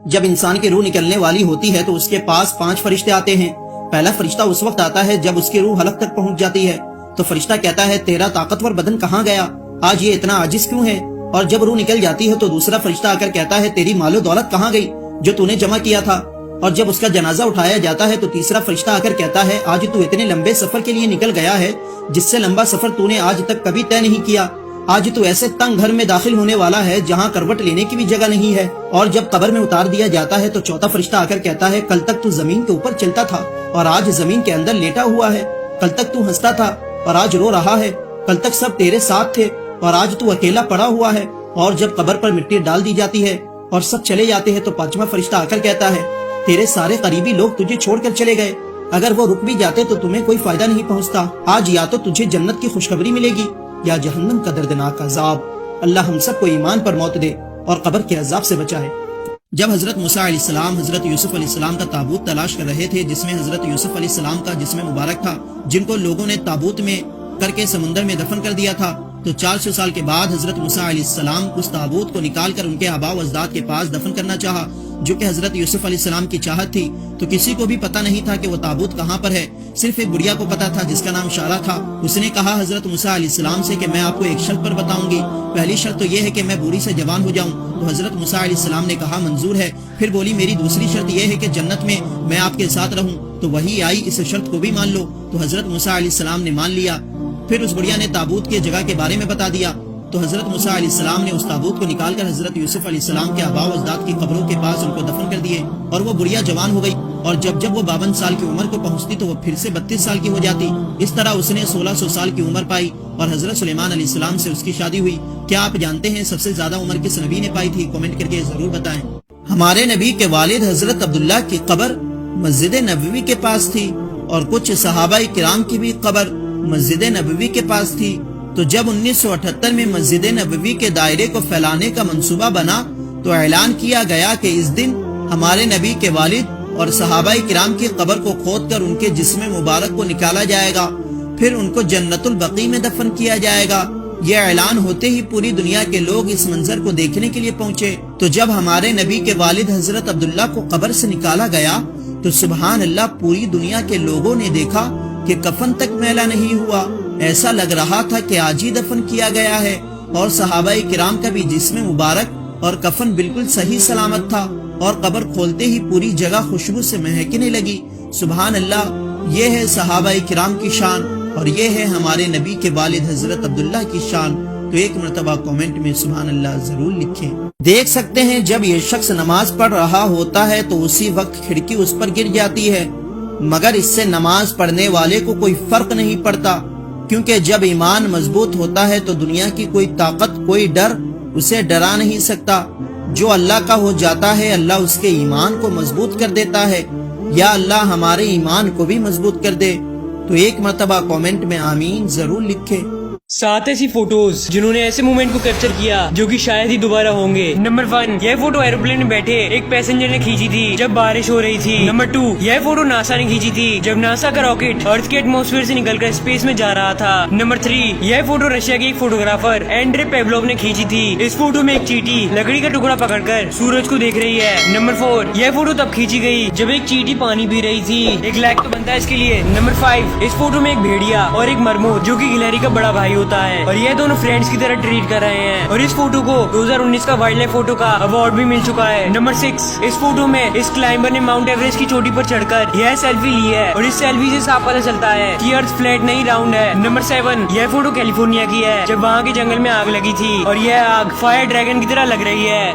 جب انسان کی روح نکلنے والی ہوتی ہے تو اس کے پاس 5 فرشتے آتے ہیں۔ پہلا فرشتہ اس وقت آتا ہے جب اس کی روح حلق تک پہنچ جاتی ہے تو فرشتہ کہتا ہے تیرا طاقتور بدن کہاں گیا، آج یہ اتنا عاجز کیوں ہے؟ اور جب روح نکل جاتی ہے تو دوسرا فرشتہ آ کر کہتا ہے تیری مال و دولت کہاں گئی جو تو نے جمع کیا تھا؟ اور جب اس کا جنازہ اٹھایا جاتا ہے تو تیسرا فرشتہ آ کر کہتا ہے آج تو اتنے لمبے سفر کے لیے نکل گیا ہے جس سے لمبا سفر تو نے آج تک کبھی طے نہیں کیا، آج تو ایسے تنگ گھر میں داخل ہونے والا ہے جہاں کروٹ لینے کی بھی جگہ نہیں ہے۔ اور جب قبر میں اتار دیا جاتا ہے تو چوتھا فرشتہ آ کر کہتا ہے کل تک تو زمین کے اوپر چلتا تھا اور آج زمین کے اندر لیٹا ہوا ہے، کل تک تو ہنستا تھا اور آج رو رہا ہے، کل تک سب تیرے ساتھ تھے اور آج تو اکیلا پڑا ہوا ہے۔ اور جب قبر پر مٹی ڈال دی جاتی ہے اور سب چلے جاتے ہیں تو پانچواں فرشتہ آ کر کہتا ہے تیرے سارے قریبی لوگ تجھے چھوڑ کر چلے گئے، اگر وہ رک بھی جاتے تو تمہیں کوئی فائدہ نہیں پہنچتا، آج یا تو تجھے جنت کی خوشخبری ملے گی یا جہنم کا دردناک عذاب۔ اللہ ہم سب کو ایمان پر موت دے اور قبر کے عذاب سے بچائے۔ جب حضرت موسیٰ علیہ السلام حضرت یوسف علیہ السلام کا تابوت تلاش کر رہے تھے جس میں حضرت یوسف علیہ السلام کا جسم مبارک تھا جن کو لوگوں نے تابوت میں کر کے سمندر میں دفن کر دیا تھا، تو 400 سال کے بعد حضرت موسیٰ علیہ السلام اس تابوت کو نکال کر ان کے آباء و اجداد کے پاس دفن کرنا چاہا جو کہ حضرت یوسف علیہ السلام کی چاہت تھی، تو کسی کو بھی پتہ نہیں تھا کہ وہ تابوت کہاں پر ہے، صرف ایک بڑھیا کو پتا تھا جس کا نام شارہ تھا۔ اس نے کہا حضرت موسیٰ علیہ السلام سے کہ میں آپ کو ایک شرط پر بتاؤں گی، پہلی شرط تو یہ ہے کہ میں بوڑھی سے جوان ہو جاؤں، تو حضرت موسیٰ علیہ السلام نے کہا منظور ہے۔ پھر بولی میری دوسری شرط یہ ہے کہ جنت میں آپ کے ساتھ رہوں، تو وہی آئی اس شرط کو بھی مان لو، تو حضرت موسیٰ علیہ السلام نے مان لیا۔ پھر اس بڑھیا نے تابوت کی جگہ کے بارے میں بتا دیا، تو حضرت موسیٰ علیہ السلام نے اس تابوت کو نکال کر حضرت یوسف علیہ السلام کے آباء و اجداد کی قبروں کے پاس ان کو دفن کر دیے، اور وہ بڑھیا جوان ہو گئی، اور جب وہ 52 سال کی عمر کو پہنچتی تو وہ پھر سے 32 سال کی ہو جاتی۔ اس طرح اس نے 1600 سال کی عمر پائی، اور حضرت سلیمان علیہ السلام سے اس کی شادی ہوئی۔ کیا آپ جانتے ہیں سب سے زیادہ عمر کس نبی نے پائی تھی؟ کمنٹ کر کے ضرور بتائیں۔ ہمارے نبی کے والد حضرت عبداللہ کی قبر مسجد نبوی کے پاس تھی، اور کچھ صحابہ کرام کی بھی قبر مسجد نبوی کے پاس تھی، تو جب 1978 میں مسجد نبوی کے دائرے کو پھیلانے کا منصوبہ بنا تو اعلان کیا گیا کہ اس دن ہمارے نبی کے والد اور صحابہ کرام کی قبر کو کھود کر ان کے جسم مبارک کو نکالا جائے گا، پھر ان کو جنت البقیع میں دفن کیا جائے گا۔ یہ اعلان ہوتے ہی پوری دنیا کے لوگ اس منظر کو دیکھنے کے لیے پہنچے، تو جب ہمارے نبی کے والد حضرت عبداللہ کو قبر سے نکالا گیا تو سبحان اللہ پوری دنیا کے لوگوں نے دیکھا کہ کفن تک میلا نہیں ہوا، ایسا لگ رہا تھا کہ آج ہی دفن کیا گیا ہے، اور صحابہ کرام کا بھی جسم مبارک اور کفن بالکل صحیح سلامت تھا، اور قبر کھولتے ہی پوری جگہ خوشبو سے مہکنے لگی۔ سبحان اللہ، یہ ہے صحابہ کرام کی شان، اور یہ ہے ہمارے نبی کے والد حضرت عبداللہ کی شان۔ تو ایک مرتبہ کومنٹ میں سبحان اللہ ضرور لکھیں۔ دیکھ سکتے ہیں جب یہ شخص نماز پڑھ رہا ہوتا ہے تو اسی وقت کھڑکی اس پر گر جاتی ہے، مگر اس سے نماز پڑھنے والے کو کوئی فرق نہیں پڑتا، کیونکہ جب ایمان مضبوط ہوتا ہے تو دنیا کی کوئی طاقت کوئی ڈر اسے ڈرا نہیں سکتا۔ جو اللہ کا ہو جاتا ہے اللہ اس کے ایمان کو مضبوط کر دیتا ہے، یا اللہ ہمارے ایمان کو بھی مضبوط کر دے۔ تو ایک مرتبہ کومنٹ میں آمین ضرور لکھیں۔ 7 ایسی فوٹوز جنہوں نے ایسے مومنٹ کو کیپچر کیا جو کہ شاید ہی دوبارہ ہوں گے۔ نمبر 1، یہ فوٹو ایروپلین میں بیٹھے ایک پیسنجر نے کھینچی تھی جب بارش ہو رہی تھی۔ نمبر 2، یہ فوٹو ناسا نے کھینچی تھی جب ناسا کا راکٹ ارتھ کے ایٹماسفیئر سے نکل کر اسپیس میں جا رہا تھا۔ نمبر 3، یہ فوٹو رشیا کے ایک فوٹوگرافر اینڈرے پیولوف نے کھینچی تھی۔ اس فوٹو میں ایک چیٹی لکڑی کا ٹکڑا پکڑ کر سورج کو دیکھ رہی ہے۔ نمبر 4، یہ فوٹو تب کھینچی گئی جب ایک چیٹی پانی پی رہی تھی، ایک لائک تو بنتا ہے اس کے لیے۔ نمبر 5، اس فوٹو میں ایک بھیڑیا اور ایک مرموت جو کہ گلہری کا بڑا بھائی ہوتا ہے، اور یہ دونوں فرینڈز کی طرح ٹریٹ کر رہے ہیں، اور اس فوٹو کو 2019 کا وائلڈ لائف فوٹو کا ایوارڈ بھی مل چکا ہے۔ نمبر 6، اس فوٹو میں اس کلائمبر نے ماؤنٹ ایوریسٹ کی چوٹی پر چڑھ کر یہ سیلفی لی ہے، اور اس سیلفی سے صاف پتہ چلتا ہے کہ ارتھ فلیٹ نہیں راؤنڈ ہے۔ نمبر 7، یہ فوٹو کیلیفورنیا کی ہے جب وہاں کے جنگل میں آگ لگی تھی، اور یہ آگ فائر ڈریگن کی طرح لگ رہی ہے۔